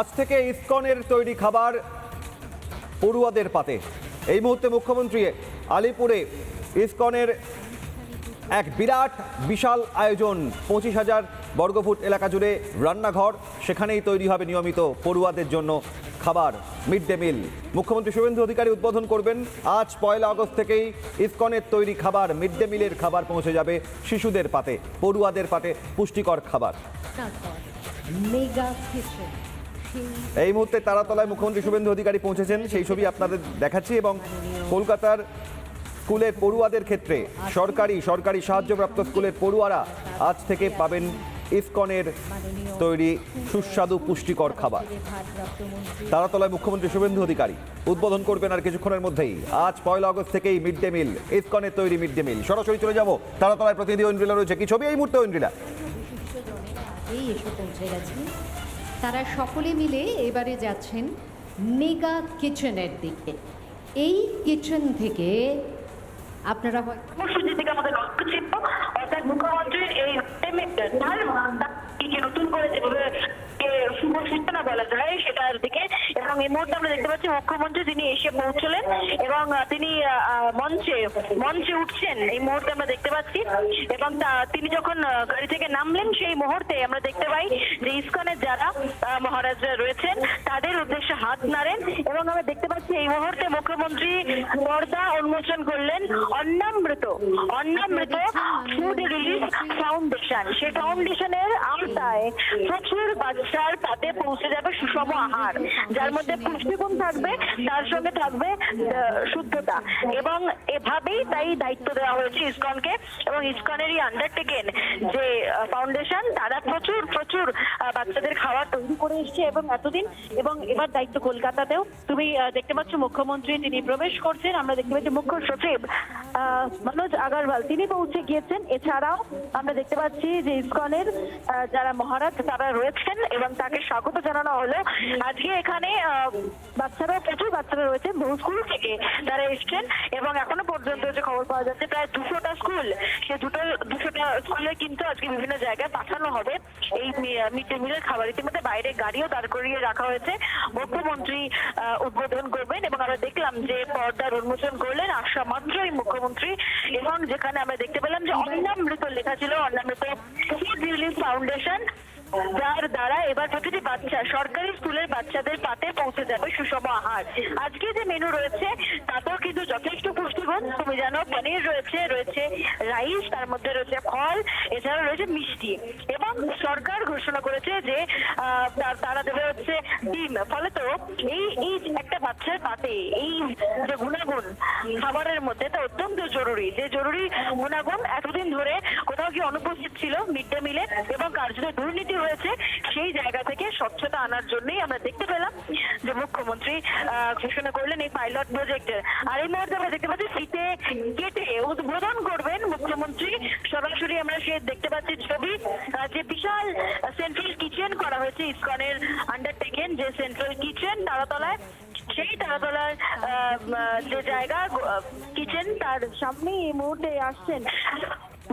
আজ থেকে ইসকনের তৈরি খাবার পড়ুয়াদের পাতে। এই মুহূর্তে মুখ্যমন্ত্রী আলিপুরে ইসকনের এক বিরাট বিশাল আয়োজন, 25,000 বর্গফুট এলাকা জুড়ে রান্নাঘর, সেখানেই তৈরি হবে নিয়মিত পড়ুয়াদের জন্য খাবার, মিড ডে মিল। মুখ্যমন্ত্রী শুভেন্দু অধিকারী উদ্বোধন করবেন। আজ 1 আগস্ট থেকেই ইসকনের তৈরি খাবার, মিড ডে মিলের খাবার পৌঁছে যাবে শিশুদের পাতে, পড়ুয়াদের পাতে পুষ্টিকর খাবার। এই মুহূর্তে তারাতলায় মুখ্যমন্ত্রী শুভেন্দু অধিকারী পৌঁছেছেন, সেই ছবি আপনাদের দেখাচ্ছি। এবং কলকাতার স্কুলের পড়ুয়াদের ক্ষেত্রে সরকারি সাহায্যপ্রাপ্ত স্কুলের পড়ুয়ারা আজ থেকে পাবেন ইসকনের তৈরি সুস্বাদু পুষ্টিকর খাবার। তারাতলায় মুখ্যমন্ত্রী শুভেন্দু অধিকারী উদ্বোধন করবেন আর কিছুক্ষণের মধ্যেই। আজ 1 আগস্ট থেকেই মিড ডে মিল, ইসকনের তৈরি মিড ডে মিল। সরাসরি চলে যাব তারাতলায়, প্রতিনিধি ঐন্দ্রিলা রয়েছে। কি ছবি এই মুহূর্তে ঐন্দ্রিলা? এসে পৌঁছে গেছেন, তারা সকলে মিলে এবারে যাচ্ছেন মেগা কিচেনের দিকে। এই কিচেন থেকে আপনারা কর্মসূচি থেকে আমাদের লক্ষ্য ছিল, অর্থাৎ মুখ্যমন্ত্রীর এই নতুন করে যেভাবে শুভ সূচনা বলা যায় সেটার দিকে। এবং এই মুহূর্তে আমরা দেখতে পাচ্ছি মুখ্যমন্ত্রী তিনি এসে পৌঁছলেন এবং তিনি মঞ্চে উঠছেন এই মুহূর্তে আমরা দেখতে পাচ্ছি। এবং তিনি যখন গাড়ি থেকে নামলেন সেই মুহূর্তে আমরা দেখতে পাই যে ইসকনের যারা মহারাজরা রয়েছেন তাদের উদ্দেশ্যে হাত নাড়েন। এবং আমরা দেখতে পাচ্ছি এই মুহূর্তে মুখ্যমন্ত্রী পর্দা উন্মোচন করলেন অন্নামৃত ফুড রিলিফ ফাউন্ডেশন। সেই ফাউন্ডেশনের আওতায় প্রচুর বাচ্চার পাতে পৌঁছে যাবে সুষম আহার, যার মধ্যে পুষ্টিগুণ থাকবে, তার সঙ্গে থাকবে শুদ্ধতা। এবং এভাবেই তাই দায়িত্ব দেওয়া হয়েছে ইসকনকে। এবং ইসকনেরই আন্ডারটেকেন যে ফাউন্ডেশন, তারা প্রচুর বাচ্চাদের খাবার তৈরি করে এসছে এবং এতদিন। এবং এবার দায়িত্ব কলকাতাতেও তুমি দেখতে পাচ্ছ মুখ্যমন্ত্রী তিনি প্রবেশ করছেন। আমরা দেখতে পাচ্ছি মুখ্য সচিব মনোজ আগরওয়াল তিনি পৌঁছে গিয়েছেন। এছাড়াও আমরা দেখতে পাচ্ছি যে ইসকনের যারা মহারাজ তারা রয়েছেন এবং তাকে স্বাগত জানানো হলো। আজকে এখানে প্রচুর বাচ্চারা রয়েছে, বহু স্কুল থেকে তারা এসছেন। এবং এখনো পর্যন্ত যে খবর পাওয়া যাচ্ছে প্রায় 200টা স্কুল, সে 200টা স্কুলে কিন্তু আজকে বিভিন্ন জায়গায় পাঠানো হবে এই মিড ডে মিলের খাবার। ইতিমধ্যে বাইরে গাড়িও দাঁড় করিয়ে রাখা হয়েছে। মুখ্যমন্ত্রী উদ্বোধন করবেন এবং আমরা দেখলাম যে পর্দার উন্মোচন করলেন আসা মাত্রই মুখ্যমন্ত্রী। এবং যেখানে আমরা দেখতে পেলাম যে অন্নামৃত লেখা ছিল, অন্নামৃত ফুড রিলিফ ফাউন্ডেশন, যার দ্বারা এবার প্রতিটি বাচ্চা সরকারি স্কুলের বাচ্চাদের পাতে পৌঁছে যাবে সুষম আহার। আজকে যে মেনু রয়েছে তাতেও কিন্তু যথেষ্ট পুষ্টিগুণ। তুমি জানো পনির রয়েছে রাইস, তার মধ্যে রয়েছে ফল, এছাড়া রয়েছে মিষ্টি। এবং সরকার ঘোষণা করেছে যে তারা দেবে হচ্ছে ডিম। ফলে তো এই একটা বাচ্চার পাতে এই যে গুণাগুণ খাবারের মধ্যে তা অত্যন্ত জরুরি। যে জরুরি গুণাগুণ এতদিন ধরে কোথাও কি অনুপস্থিত ছিল মিড ডে মিলে এবং কার্যত দুর্নীতি হয়েছে, সেই জায়গা থেকে স্বচ্ছতা আনার জন্যই আমরা দেখতে পেলাম যে মুখ্যমন্ত্রী ঘোষণা করলেন এই পাইলট প্রজেক্টের। আর এই মুহূর্তে আমরা দেখতে পাচ্ছি ফিতে কেটে উদ্বোধন করবেন মুখ্যমন্ত্রী। সরাসরি আমরা সে দেখতে পাচ্ছি ছবি, যে বিশাল সেন্ট্রাল কিচেন করা হয়েছে ইসকনের আন্ডারটেকেন, যে সেন্ট্রাল কিচেন তারাতলায়। সেই তারাতলার যে জায়গা কিচেন, তার সামনে এই মুহূর্তে আসছেন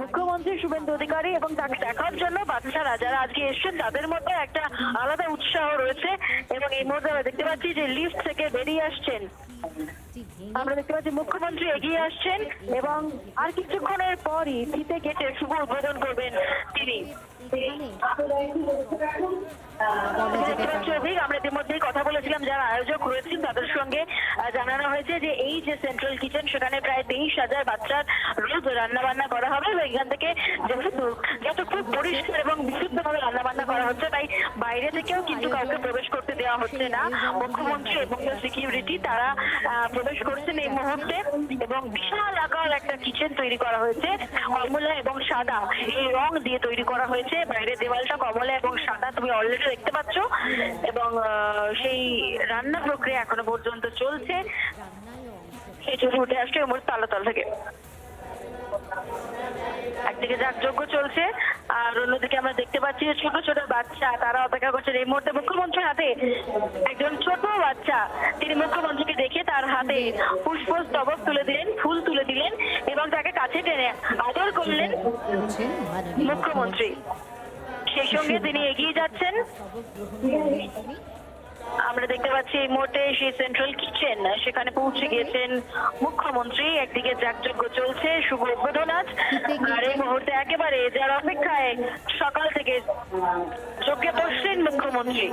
মুখ্যমন্ত্রী শুভেন্দু অধিকারী। এবং তাকে দেখার জন্য বাচ্চারা যারা আজকে এসছেন তাদের মধ্যে একটা আলাদা উৎসাহ রয়েছে। এবং এই মুহূর্তে আমরা দেখতে পাচ্ছি যে লিফট থেকে বেরিয়ে আসছেন, আমরা দেখতে পাচ্ছি মুখ্যমন্ত্রী এগিয়ে আসছেন এবং আর কিছুক্ষণের পরই ফিতে কেটে শুভ উদ্বোধন করবেন তিনি। আমরা ইতিমধ্যেই কথা বলেছিলাম যারা আয়োজক রয়েছেন তাদের সঙ্গে, জানানো হয়েছে যে এই যে সেন্ট্রাল কিচেন সেখানে প্রায় 23,000 বাচ্চার রোজ রান্না বান্না করা হবে। এবং এখান থেকে যত খুব পরিষ্কার এবং বিশুদ্ধভাবে রান্না বান্না করা হচ্ছে, তাই বাইরে থেকেও কিন্তু কাউকে প্রবেশ করতে দেওয়া হচ্ছে না। মুখ্যমন্ত্রী এবং সিকিউরিটি তারা প্রবেশ করছেন এই মুহূর্তে। এবং বিশাল আকার একটা কিচেন তৈরি করা হয়েছে, কমলা এবং সাদা এই রং দিয়ে তৈরি করা হয়েছে। বাইরের দেওয়ালটা কমলা এবং সাদা তুমি অলরেডি দেখতে পাচ্ছ। এবং সেই রান্না প্রক্রিয়া এখনো পর্যন্ত চলছে। এই ছবি উঠে আসছে আমার তালাতল থেকে। একদিকে যাগযজ্ঞ চলছে আর অন্যদিকে আমরা দেখতে পাচ্ছি যে ছোট ছোট বাচ্চা তারা অপেক্ষা করছেন। এই মুহূর্তে মুখ্যমন্ত্রীর হাতে একজন ছোট বাচ্চা, তিনি মুখ্যমন্ত্রীকে দেখে তার হাতে পুষ্পস্তবক তুলে দিলেন, ফুল তুলে দিলেন এবং তাকে কাছে টেনে আদর করলেন মুখ্যমন্ত্রী। সেই সঙ্গে তিনি এগিয়ে যাচ্ছেন আমরা দেখতে পাচ্ছি এই মুহূর্তে সেই সেন্ট্রাল কিচেন সেখানে পৌঁছে গিয়েছেন মুখ্যমন্ত্রী। একদিকে যাগযজ্ঞ চলছে, শুভ উদ্বোধন আজ, আর এই মুহূর্তে একেবারে যার অপেক্ষায় সকাল থেকে যজ্ঞে বসছেন মুখ্যমন্ত্রী।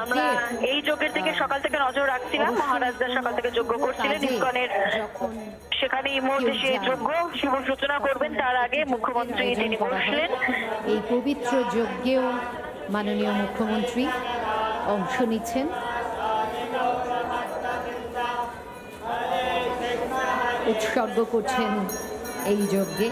আমরা এই যজ্ঞের দিকে সকাল থেকে নজর রাখছিলাম, মহারাজরা সকাল থেকে যজ্ঞ করছিলেন ইসকনের, সেখানে এই মুহূর্তে সেই যজ্ঞ শুভ সূচনা করবেন। তার আগে মুখ্যমন্ত্রী তিনি বসলেন। এই পবিত্র যজ্ঞেও মাননীয় মুখ্যমন্ত্রী অংশ নিচ্ছেন। উৎসর্গ করছেন এই যজ্ঞে।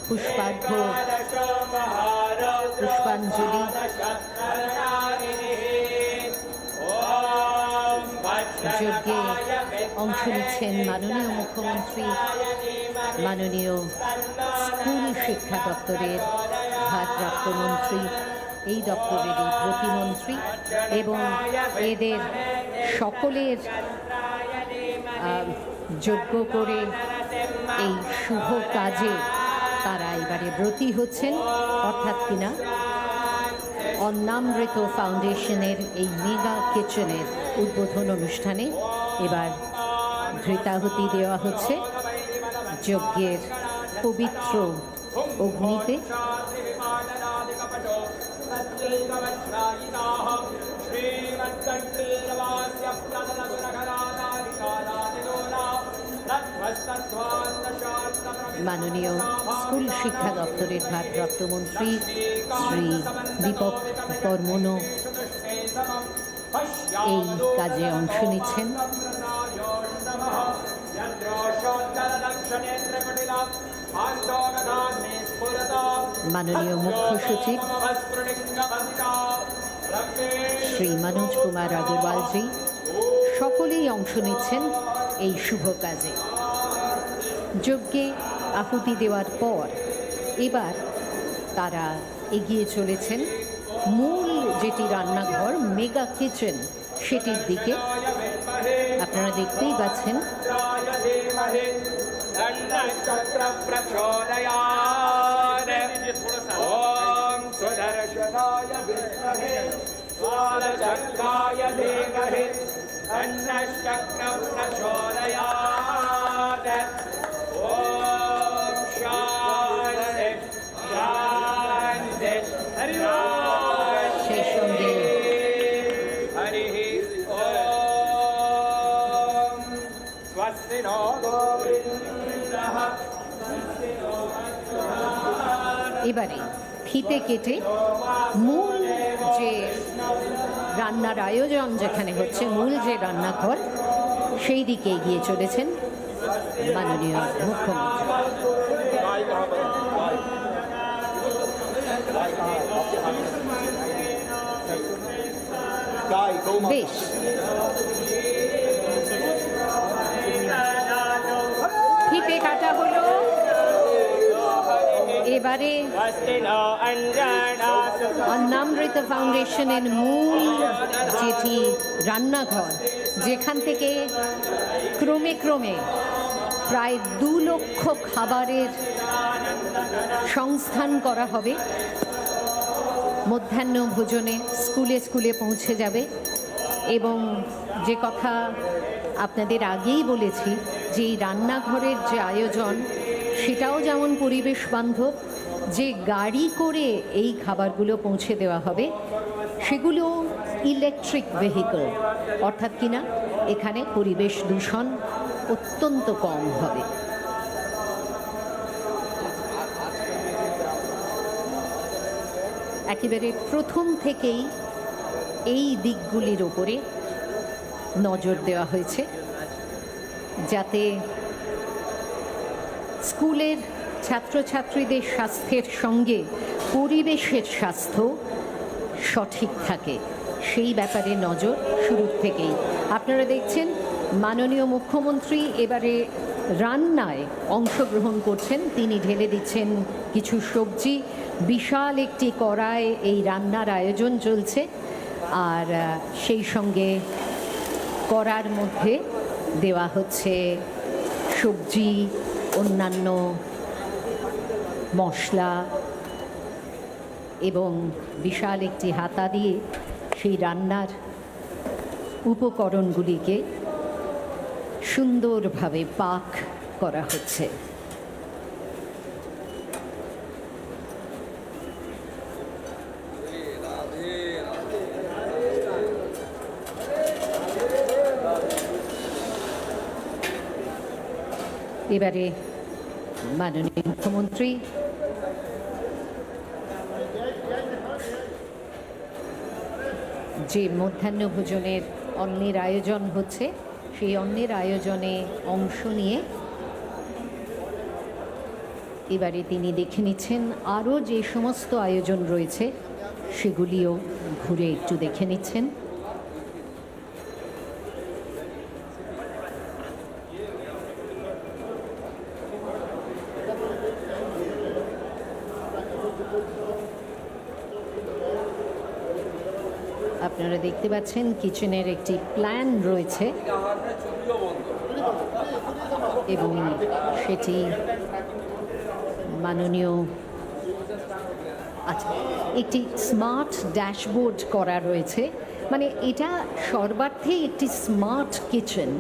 পুষ্পার্ঘ, পুষ্পাঞ্জলি যজ্ঞে অংশ নিচ্ছেন মাননীয় মুখ্যমন্ত্রী, মাননীয় স্কুল শিক্ষা দপ্তরের ভারপ্রাপ্ত মন্ত্রী, এই দপ্তরেরই প্রতিমন্ত্রী, এবং এদের সকলের যজ্ঞ করে এই শুভ কাজে তারা এবারে ব্রতী হচ্ছেন। অর্থাৎ কিনা অন্নামৃত ফাউন্ডেশনের এই মেগা কিচেনের উদ্বোধন অনুষ্ঠানে এবার ঘৃতাহুতি দেওয়া হচ্ছে যজ্ঞের পবিত্র অগ্নিতে। মাননীয় স্কুল শিক্ষা দপ্তরের ভারপ্রাপ্ত মন্ত্রী শ্রী দীপক বর্মনও এই কাজে অংশ নিচ্ছেন। মাননীয় মুখ্য সচিব শ্রী মনোজ কুমার আগরওয়ালজি সকলেই অংশ নিচ্ছেন এই শুভ কাজে। যজ্ঞে আহুতি দেওয়ার পর এবার তারা এগিয়ে চলেছেন মূল যেটি রান্নাঘর মেগা কিচেন সেটির দিকে। আপনারা দেখতেই পাচ্ছেন সেই সঙ্গে এবারে ফিতে কেটে মূল যে রান্নার আয়োজন যেখানে হচ্ছে, মূল যে রান্নাঘর, সেই দিকে এগিয়ে চলেছেন মাননীয় মুখ্যমন্ত্রী। বেশ, ফিতে কাটা হলো। এবারে অন্নামৃত ফাউন্ডেশনের মূল যেটি রান্নাঘর, যেখান থেকে ক্রমে ক্রমে প্রায় 2 লক্ষ খাবারের সংস্থান করা হবে, মধ্যাহ্ন ভোজনে স্কুলে স্কুলে পৌঁছে যাবে। এবং যে কথা আপনাদের আগেই বলেছি যে এই রান্নাঘরের যে আয়োজন সেটাও যেমন পরিবেশ বান্ধব, যে গাড়ি করে এই খাবারগুলো পৌঁছে দেওয়া হবে সেগুলো ইলেকট্রিক ভেহিকল, অর্থাৎ কিনা এখানে পরিবেশ দূষণ অত্যন্ত কম হবে। একেবারে প্রথম থেকেই এই দিকগুলির ওপরে নজর দেওয়া হয়েছে যাতে স্কুলের ছাত্রছাত্রীদের স্বাস্থ্যের সঙ্গে পরিবেশের স্বাস্থ্য সঠিক থাকে, সেই ব্যাপারে নজর শুরুর থেকেই। আপনারা দেখছেন মাননীয় মুখ্যমন্ত্রী এবারে রান্নায় অংশগ্রহণ করছেন। তিনি ঢেলে দিচ্ছেন কিছু সবজি, বিশাল একটি কড়ায় এই রান্নার আয়োজন চলছে। আর সেই সঙ্গে কড়ার মধ্যে দেওয়া হচ্ছে সবজি, অন্যান্য মশলা এবং বিশাল একটি হাতা দিয়ে সেই রান্নার উপকরণগুলিকে সুন্দরভাবে পাক করা হচ্ছে। এবারে মাননীয় মুখ্যমন্ত্রী যে মধ্যাহ্ন ভোজনের অন্নের আয়োজন হচ্ছে, সেই অন্নের আয়োজনে অংশ নিয়ে এবারে তিনি দেখে নিচ্ছেন আরও যে সমস্ত আয়োজন রয়েছে সেগুলিও ঘুরে একটু দেখে নিচ্ছেন। আপনারা দেখতে পাচ্ছেন কিচেনের একটি প্ল্যান রয়েছে এবং সেটি মাননীয় আচ্ছা একটি স্মার্ট ড্যাশবোর্ড করা রয়েছে, মানে এটা সর্বার্থেই একটি স্মার্ট কিচেন।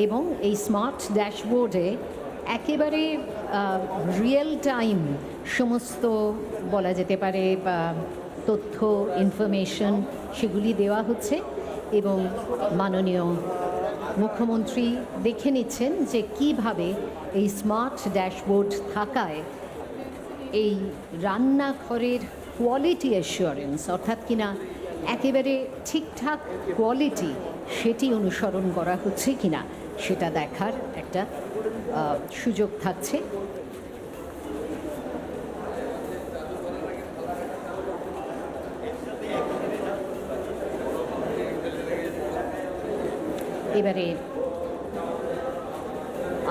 এবং এই স্মার্ট ড্যাশবোর্ডে একেবারে রিয়েল টাইম সমস্ত বলা যেতে পারে তথ্য, ইনফরমেশন সেগুলি দেওয়া হচ্ছে এবং মাননীয় মুখ্যমন্ত্রী দেখে নিচ্ছেন যে কিভাবে এই স্মার্ট ড্যাশবোর্ড থাকায় এই রান্নাঘরের কোয়ালিটি অ্যাসিওরেন্স অর্থাৎ কিনা একেবারে ঠিকঠাক কোয়ালিটি সেটি অনুসরণ করা হচ্ছে কিনা সেটা দেখার একটা সুযোগ থাকছে। এবারে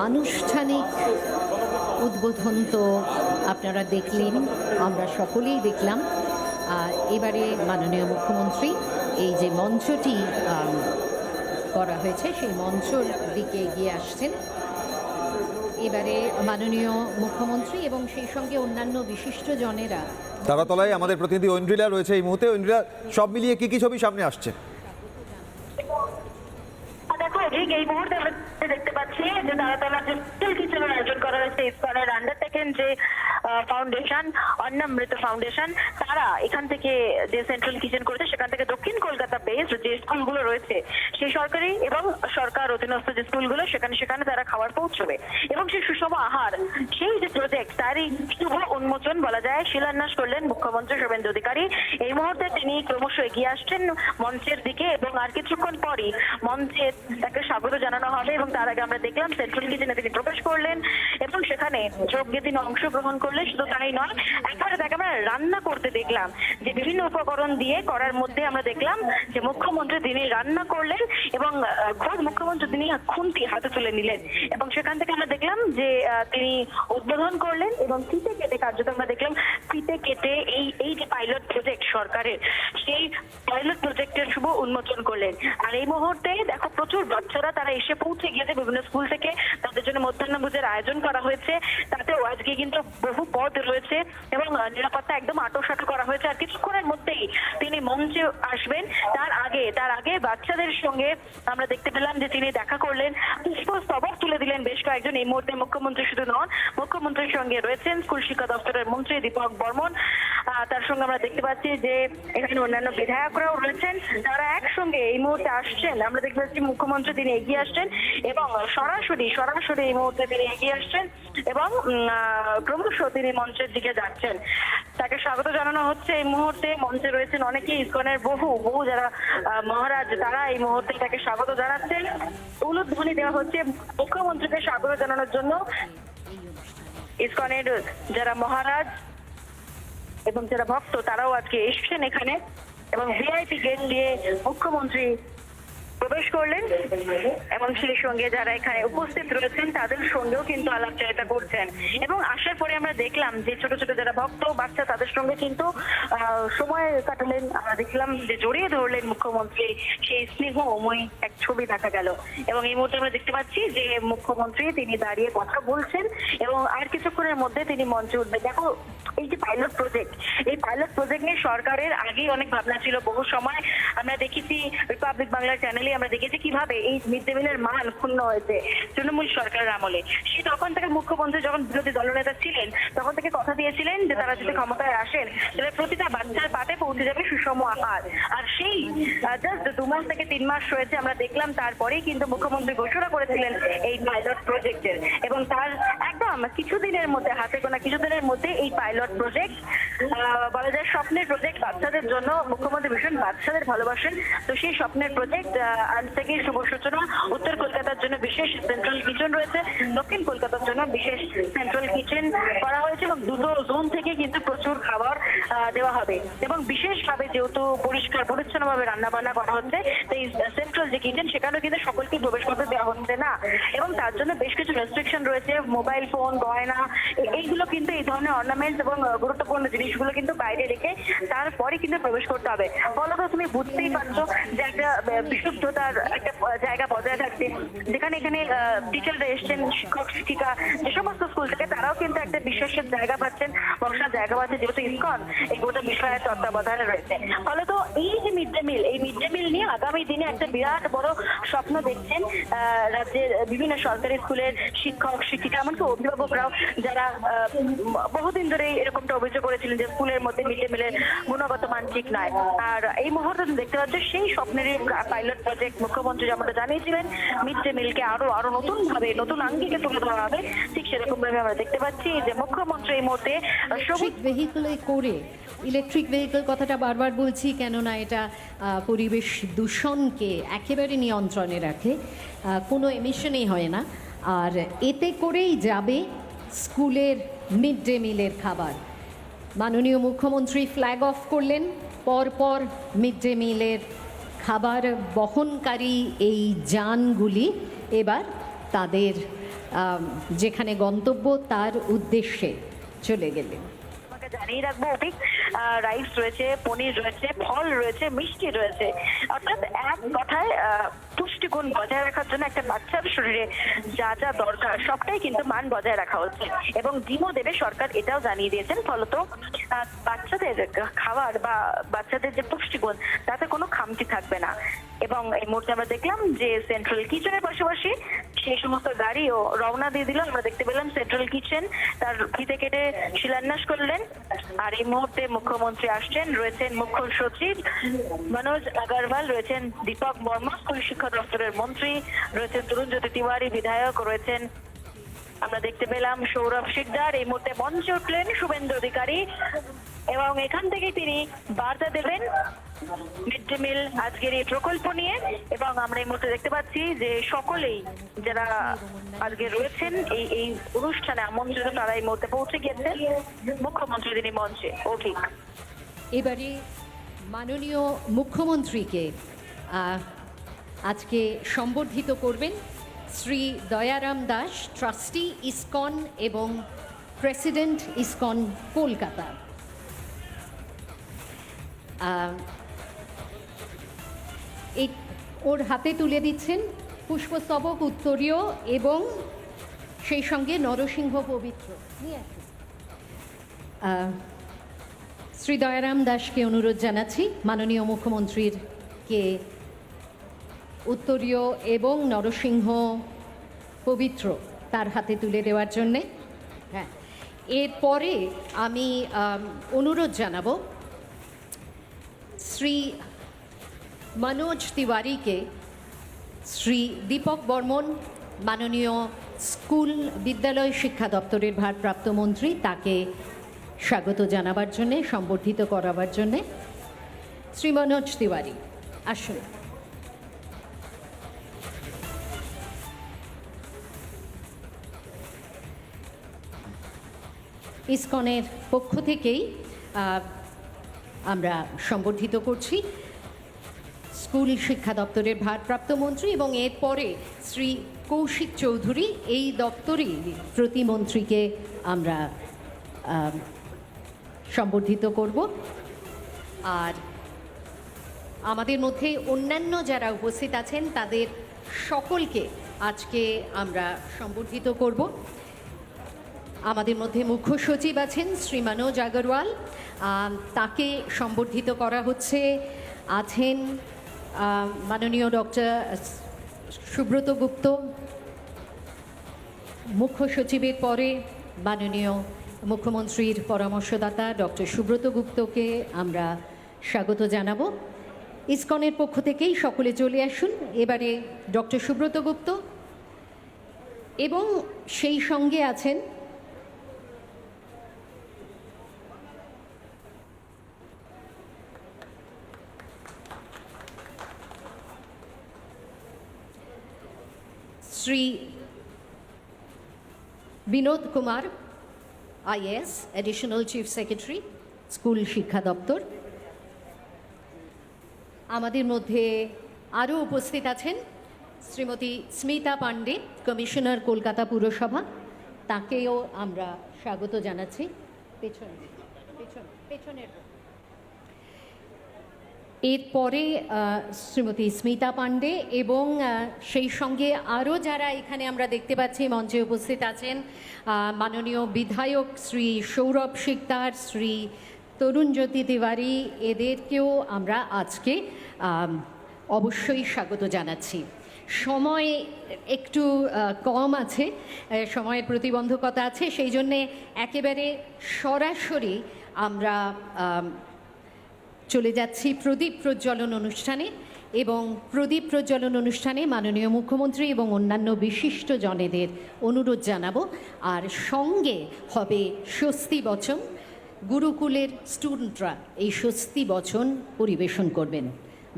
আনুষ্ঠানিক উদ্বোধন তো আপনারা দেখলেন, আমরা সকলেই দেখলাম। এবারে মাননীয় মুখ্যমন্ত্রী এই যে মঞ্চটি করা হয়েছে সেই মঞ্চর দিকে এগিয়ে আসছেন। এবারে মাননীয় মুখ্যমন্ত্রী এবং সেই সঙ্গে অন্যান্য বিশিষ্টজনেরা। তারাতলায় আমাদের প্রতিনিধি ঐন্দ্রিলা রয়েছে এই মুহূর্তে। ঐন্দ্রিলা, সব মিলিয়ে কি কি ছবি সামনে আসছে? দেখো ঠিক এই মুহূর্তে আমরা দেখতে পাচ্ছি যে তারাতলার যে স্টিল কিচেনের আয়োজন করা হয়েছে ইসকনের আন্ডারটেকেন যে ফাউন্ডেশন, অন্নামৃত ফাউন্ডেশন, তারা এখান থেকে যে সেন্ট্রাল কিচেন করেছে সেখান থেকে দক্ষিণ কলকাতা বেসড যে স্কুলগুলো রয়েছে সেই সরকারি এবং সরকার অধীনস্থ যে স্কুলগুলো সেখানে তারা খাবার পৌঁছবে এবং সেই সুষম আহার সেই যে প্রজেক্ট তারই শুভ উন্মোচন বলা যায় শিলান্যাস করলেন মুখ্যমন্ত্রী শুভেন্দু অধিকারী। এই মুহূর্তে তিনি ক্রমশ এগিয়ে আসছেন মঞ্চের দিকে এবং আর কিছুক্ষণ পরই মঞ্চে তাকে স্বাগত জানানো হবে এবং তার আগে আমরা দেখলাম সেন্ট্রাল কিচেনে তিনি প্রবেশ করলেন এবং সেখানে যোগ দিয়ে তিনি অংশগ্রহণ করলেন। শুধু তাই নয়, একবারে তাকে আমরা রান্না করতে দেখলাম, যে বিভিন্ন উপকরণ দিয়ে করার মধ্যে আমরা দেখলাম যে মুখ্যমন্ত্রী তিনি রান্না করলেন এবং খোদ মুখ্যমন্ত্রী তিনি খুন্তি হাতে তুলে নিলেন এবং সেখান থেকে আমরা দেখলাম যে তিনি উদ্বোধন করলেন এবং ফিতে কেটে কার্যত আমরা দেখলাম ফিতে কেটে এই যে পাইলট প্রজেক্ট সরকারের সেই পাইলট প্রজেক্টের শুভ উন্মোচন করলেন। আর এই মুহূর্তে দেখো প্রচুর বাচ্চারা তারা এসে পৌঁছে গিয়েছে বিভিন্ন স্কুল থেকে, তাদের জন্য মধ্যাহ্নভোজের আয়োজন করা হয়েছে। তাতেও আজকে কিন্তু বহু পদ রয়েছে এবং নিরাপত্তা একদম আঁটোসাঁটো করা হয়েছে। আর কিছুক্ষণের মধ্যেই তিনি মঞ্চে আসবেন। তার আগে বাচ্চাদের সঙ্গে আমরা দেখতে পেলাম যে তিনি দেখা করলেন, পুষ্পস্তবক তুলে দিলেন বেশ কয়েকজন। এই মুহূর্তে মুখ্যমন্ত্রী শুধু নন, মুখ্যমন্ত্রীর সঙ্গে রয়েছেন স্কুল শিক্ষা দপ্তরের মন্ত্রী দীপক বর্মন। তার সঙ্গে আমরা দেখতে পাচ্ছি যে এখানে অন্যান্য বিধায়করাও রয়েছেন, তারা একসঙ্গে এই মুহূর্তে আসছেন। আমরা দেখতে পাচ্ছি মুখ্যমন্ত্রী তিনি এগিয়ে আসছেন এবং সরাসরি এই মুহূর্তে তিনি এগিয়ে আসছেন এবং ক্রমশ তিনি মঞ্চের দিকে যাচ্ছেন। তাকে স্বাগত জানানো হচ্ছে। এই মুহূর্তে মঞ্চে রয়েছেন অনেকে ইসকনের বহু যারা মহারাজ, তারা এই মুহূর্তে তাকে স্বাগত জানাচ্ছেন। উলুধ্বনি দেওয়া হচ্ছে মুখ্যমন্ত্রীকে স্বাগত জানানোর জন্য। ইসকনের যারা মহারাজ এবং যারা ভক্ত তারাও আজকে এসছেন এখানে, এবং ভিআইপি গেট দিয়ে মুখ্যমন্ত্রী প্রবেশ করলেন এবং সেই সঙ্গে যারা এখানে উপস্থিত রয়েছেন তাদের সঙ্গেও কিন্তু আলাপচারিতা করছেন। এবং আসার পরে আমরা দেখলাম যে ছোট ছোট যারা ভক্ত বাচ্চা তাদের সঙ্গে কিন্তু সময় কাটালেন। আমরা দেখলাম যে জড়িয়ে ধরলেন মুখ্যমন্ত্রী, সেই স্নেহময়ী এক ছবি দেখা গেল। এবং এই মুহূর্তে আমরা দেখতে পাচ্ছি যে মুখ্যমন্ত্রী তিনি দাঁড়িয়ে কথা বলছেন এবং আর কিছুক্ষণের মধ্যে তিনি মঞ্চে উঠবেন। দেখো, এই যে পাইলট প্রজেক্ট, এই পাইলট প্রজেক্ট নিয়ে সরকারের আগেই অনেক ভাবনা ছিল। বহু সময় আমরা দেখেছি রিপাবলিক বাংলার চ্যানেলে আমরা দেখেছি কিভাবে এই মিড ডে মিলের মান ক্ষুণ্ণ হয়েছে তৃণমূল সরকারের আমলে। সে তখন থেকে মুখ্যমন্ত্রী যখন বিরোধী দলনেতা ছিলেন তখন থেকে কথা দিয়েছিলেন যে তারা যদি ক্ষমতায় আসেন তাহলে প্রতিটা বাচ্চার পাতে পৌঁছে যাবে সুষম আহার। আর সেই জাস্ট 2 মাস থেকে 3 মাস রয়েছে আমরা দেখলাম, তারপরেই কিন্তু মুখ্যমন্ত্রী ঘোষণা করেছিলেন এই পাইলট প্রজেক্টের। এবং তার একদম কিছুদিনের মধ্যে, হাতে গোনা কিছুদিনের মধ্যে এই পাইলট প্রজেক্ট বলা যায় স্বপ্নের প্রজেক্ট বাচ্চাদের জন্য। মুখ্যমন্ত্রী ভীষণ বাচ্চাদের ভালোবাসেন, তো সেই স্বপ্নের প্রজেক্ট আজ থেকে শুভ সূচনা। উত্তর কলকাতার জন্য বিশেষ সেন্ট্রাল কিচেন রয়েছে, দক্ষিণ কলকাতার জন্য বিশেষ সেন্ট্রাল কিচেন করা হয়েছে এবং দুটো জোন থেকে কিন্তু প্রচুর খাবার দেওয়া হবে। এবং বিশেষভাবে যেহেতু পরিষ্কার পরিচ্ছন্নভাবে রান্না বান্না করা হচ্ছে, তো এই সেন্ট্রাল যে কিচেন সেখানেও কিন্তু সকলকে প্রবেশ করতে দেওয়া হচ্ছে না। এবং তার জন্য বেশ কিছু রেস্ট্রিকশন রয়েছে, মোবাইল ফোন, গয়না, এইগুলো কিন্তু এই ধরনের অর্নামেন্টস এবং গুরুত্বপূর্ণ জিনিসগুলো কিন্তু বাইরে রেখে তারপরে কিন্তু প্রবেশ করতে হবে। ফলত তুমি বুঝতেই পারছো যে একটা বিশুদ্ধতার একটা জায়গা বজায় থাকছে, যেখানে এখানে টিচাররা এসছেন, শিক্ষক শিক্ষিকা যে সমস্ত স্কুল থেকে তারাও কিন্তু একটা বিশ্বাসের জায়গা পাচ্ছেন, বসার জায়গা পাচ্ছেন, যেহেতু ইসকন এই গোটা বিষয়ের তত্ত্বাবধানে রয়েছে। ফলত এই যে মিড ডে মিল, এই মিড ডে মিল নিয়ে আগামী দিনে একটা বিরাট বড় স্বপ্ন দেখছেন রাজ্যের বিভিন্ন সরকারি স্কুলের শিক্ষক শিক্ষিকা, এমনকি অভিভাবকরাও, যারা বহুদিন ধরে এরকমটা অভিযোগ করেছিলেন যে স্কুলের মধ্যে মিড ডে মিলের গুণগত মান ঠিক নয়। আর এই মুহূর্তে দেখতে পাচ্ছি সেই স্বপ্নের পাইলট প্রজেক্ট মুখ্যমন্ত্রী যেমনটা জানিয়েছিলেন, মিড ডে মিলকে আরো নতুন ভাবে, নতুন আঙ্গিকে তুলে ধরা হবে। ঠিক সেরকম ভাবে আমরা দেখতে পাচ্ছি যে মুখ্যমন্ত্রী এই মুহূর্তে ইলেকট্রিক ভেহিকলে করে, ইলেকট্রিক ভেহিকল কথাটা বারবার বলছি কেননা এটা পরিবেশ দূষণকে একেবারে নিয়ন্ত্রণে রাখে, কোনো এমিশনই হয় না। আর এতে করেই যাবে স্কুলের মিড ডে মিলের খাবার। মাননীয় মুখ্যমন্ত্রী ফ্ল্যাগ অফ করলেন, পরপর মিড ডে মিলের খাবার বহনকারী এই যানগুলি এবার তাদের যেখানে গন্তব্য তার উদ্দেশ্যে চলে গেলেন। জানিয়ে রাখবো, অধিক রাইস রয়েছে, পনির রয়েছে, ফল রয়েছে, মিষ্টি রয়েছে। অর্থাৎ এক কথায় পুষ্টিগুণ বজায় রাখার জন্য একটা বাচ্চার শরীরে যা যা দরকার সবটাই কিন্তু মান বজায় রাখা হচ্ছে। এবং ডিমও দেবে সরকার, এটাও জানিয়ে দিয়েছেন। ফলত বাচ্চাদের খাবার বা বাচ্চাদের যে পুষ্টিগুণ তাতে কোনো খামতি থাকবে না। এবং এই মুহূর্তে আমরা দেখলাম যে সেন্ট্রাল কিচেনের পাশাপাশি সেই সমস্ত গাড়িও রওনা দিয়ে দিল। আমরা দেখতে পেলাম সেন্ট্রাল কিচেন তার ফিতে কেটে শিলান্যাস করলেন। আর এই মুহূর্তে মুখ্যমন্ত্রী আসছেন, রয়েছেন মুখ্য সচিব মনোজ আগরওয়াল, রয়েছেন দীপক বর্মা স্কুল শিক্ষা দপ্তরের মন্ত্রী, রয়েছেন তরুণজ্যোতি তিওয়ারি বিধায়ক, রয়েছেন আমরা দেখতে পেলাম সৌরভ শিকদার। এই মুহূর্তে মঞ্চে উঠলেন শুভেন্দু অধিকারী এবং এখান থেকে তিনি বার্তা দেবেন মিড ডে মিল আজকের এই প্রকল্প নিয়ে। এবং আমরা এই মুহূর্তে দেখতে পাচ্ছি যে সকলেই যারা আজকে রয়েছেন এই অনুষ্ঠানে আমন্ত্রিত তারা এই মুহূর্তে পৌঁছে গিয়েছেন। মুখ্যমন্ত্রী তিনি মঞ্চে। অভিক এবারে মাননীয় মুখ্যমন্ত্রীকে আজকে সম্বর্ধিত করবেন শ্রী দয়ারাম দাস, ট্রাস্টি ইসকন এবং প্রেসিডেন্ট ইসকন কলকাতা। ওর হাতে তুলে দিচ্ছেন পুষ্পস্তবক, উত্তরীয় এবং সেই সঙ্গে নরসিংহ পবিত্র। শ্রী দয়ারাম দাসকে অনুরোধ জানাচ্ছি মাননীয় মুখ্যমন্ত্রীকে উত্তরীয় এবং নরসিংহ পবিত্র তার হাতে তুলে দেওয়ার জন্যে। হ্যাঁ, এরপরে আমি অনুরোধ জানাবো শ্রী মনোজ তিওয়ারিকে, শ্রী দীপক বর্মন মাননীয় স্কুল বিদ্যালয় শিক্ষা দপ্তরের ভারপ্রাপ্ত মন্ত্রী, তাকে স্বাগত জানাবার জন্যে, সম্বর্ধিত করাবার জন্যে। শ্রী মনোজ তিওয়ারি আসুন। ইসকনের পক্ষ থেকেই আমরা সম্বর্ধিত করছি স্কুল শিক্ষা দপ্তরের ভারপ্রাপ্ত মন্ত্রী এবং এরপরে শ্রী কৌশিক চৌধুরী, এই দপ্তরেই প্রতিমন্ত্রীকে আমরা সম্বর্ধিত করব। আর আমাদের মধ্যে অন্যান্য যারা উপস্থিত আছেন তাদের সকলকে আজকে আমরা সম্বর্ধিত করব। আমাদের মধ্যে মুখ্য সচিব আছেন শ্রী মনোজ আগরওয়াল, তাকে সম্বর্ধিত করা হচ্ছে। আছেন মাননীয় ডক্টর সুব্রত গুপ্ত, মুখ্য সচিবের পরে মাননীয় মুখ্যমন্ত্রীর পরামর্শদাতা ডক্টর সুব্রত গুপ্তকে আমরা স্বাগত জানাবো। ইসকনের পক্ষ থেকেই সকলে চলে আসুন। এবারে ডক্টর সুব্রত গুপ্ত এবং সেই সঙ্গে আছেন Shri Binod Kumar, IAS, additional chief secretary, school শিক্ষা দপ্তর। আমাদের মধ্যে আরও উপস্থিত আছেন শ্রীমতী স্মিতা পাণ্ডে, কমিশনার, কলকাতা পুরসভা, তাকেও আমরা স্বাগত জানাচ্ছি। পেছনের এরপরে শ্রীমতী স্মিতা পাণ্ডে এবং সেই সঙ্গে আরও যারা এখানে আমরা দেখতে পাচ্ছি মঞ্চে উপস্থিত আছেন, মাননীয় বিধায়ক শ্রী সৌরভ শিকদার, শ্রী তরুণজ্যোতি তিওয়ারি, এদেরকেও আমরা আজকে অবশ্যই স্বাগত জানাচ্ছি। সময় একটু কম আছে, সময়ের প্রতিবন্ধকতা আছে, সেই জন্যে একেবারে সরাসরি আমরা চলে যাচ্ছি প্রদীপ প্রজ্বলন অনুষ্ঠানে। এবং প্রদীপ প্রজ্বলন অনুষ্ঠানে মাননীয় মুখ্যমন্ত্রী এবং অন্যান্য বিশিষ্ট জনেদের অনুরোধ জানাবো। আর সঙ্গে হবে স্বস্তি বচন, গুরুকুলের স্টুডেন্টরা এই স্বস্তি বচন পরিবেশন করবেন।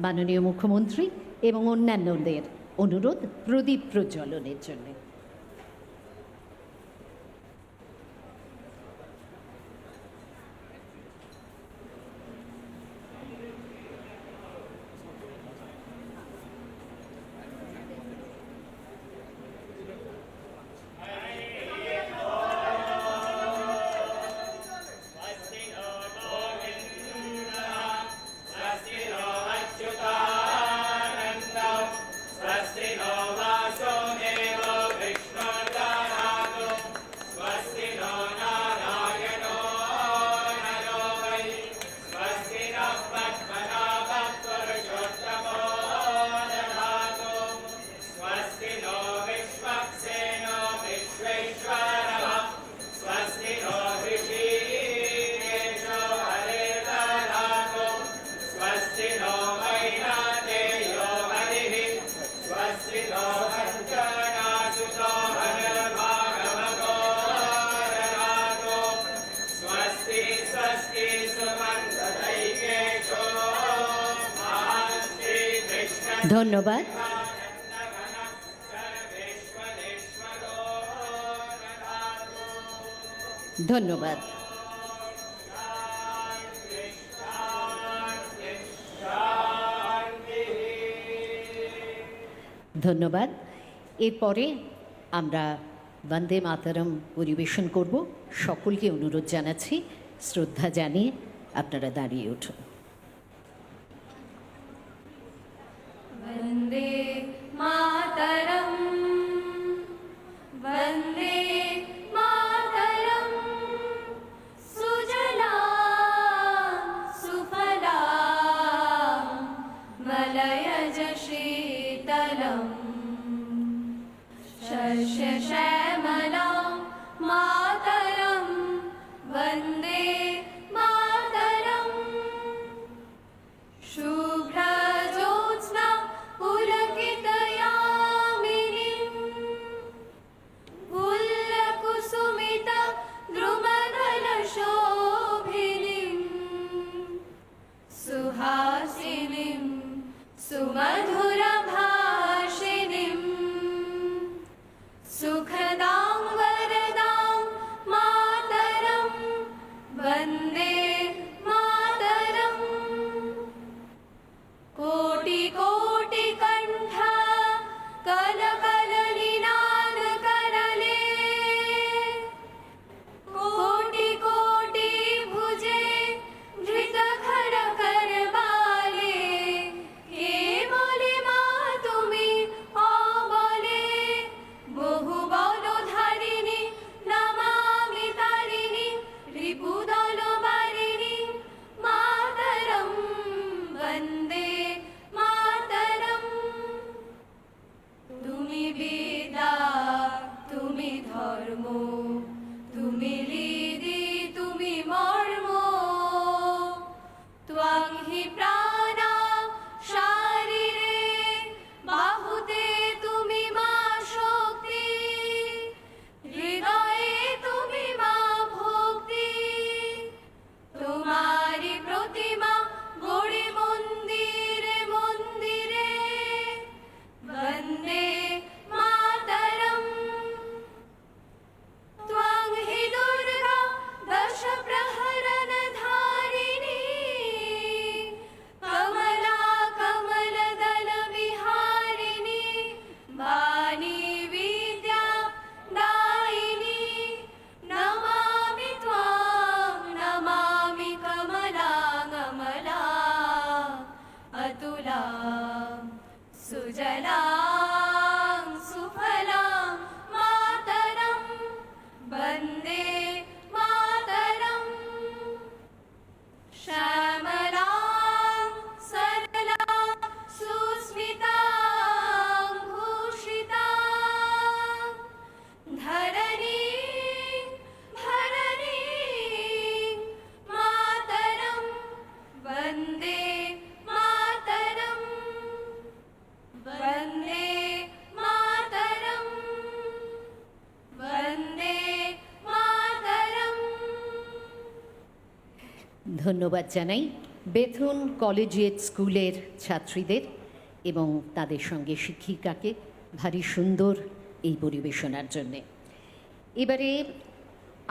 মাননীয় মুখ্যমন্ত্রী এবং অন্যান্যদের অনুরোধ প্রদীপ প্রজ্বলনের জন্য। ধন্যবাদ। ধন্যবাদ। ধন্যবাদ। এরপরে আমরা বন্দে মাতরম পরিবেশন করব। সকলকে অনুরোধ জানাচ্ছি শ্রদ্ধা জানিয়ে আপনারা দাঁড়িয়ে উঠুন। वन्दे मातरम् वन्दे मातरम् सुजलां सुफलां मलयज शीतलम् शस्यश्यामलां मातरं वन्दे मातरम् ধন্যবাদ জানাই বেথুন কলেজিয়েট স্কুলের ছাত্রীদের এবং তাদের সঙ্গে শিক্ষিকাকে ভারী সুন্দর এই পরিবেশনার জন্যে। এবারে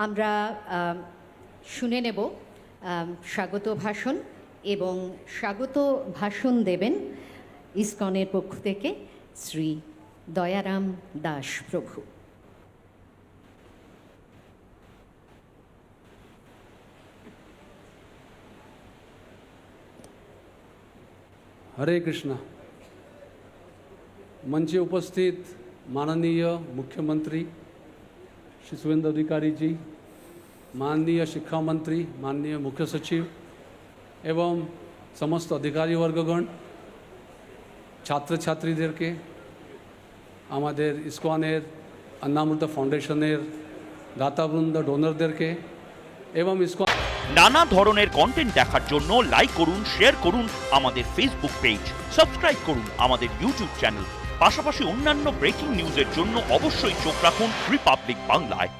আমরা শুনে নেব স্বাগত ভাষণ, এবং স্বাগত ভাষণ দেবেন ইসকনের পক্ষ থেকে শ্রী দয়ারাম দাস প্রভু। हरे कृष्णा। मंचे उपस्थित माननीय मुख्यमंत्री श्री सुवेंद्र अधिकारी जी, माननीय शिक्षा मंत्री, माननीय मुख्य सचिव एवं समस्त अधिकारी वर्गगण, छात्र छात्रीदेरके, आमादेर इस्कনের अन्नामृत फाउंडेशनेर दाताबृंद डोनरदेरके एवं इस्कन নানা ধরনের কন্টেন্ট দেখার জন্য লাইক করুন, শেয়ার করুন আমাদের ফেসবুক পেজ, সাবস্ক্রাইব করুন আমাদের ইউটিউব চ্যানেল। পাশাপাশি অন্যান্য ব্রেকিং নিউজের জন্য অবশ্যই চোখ রাখুন রিপাবলিক বাংলায়।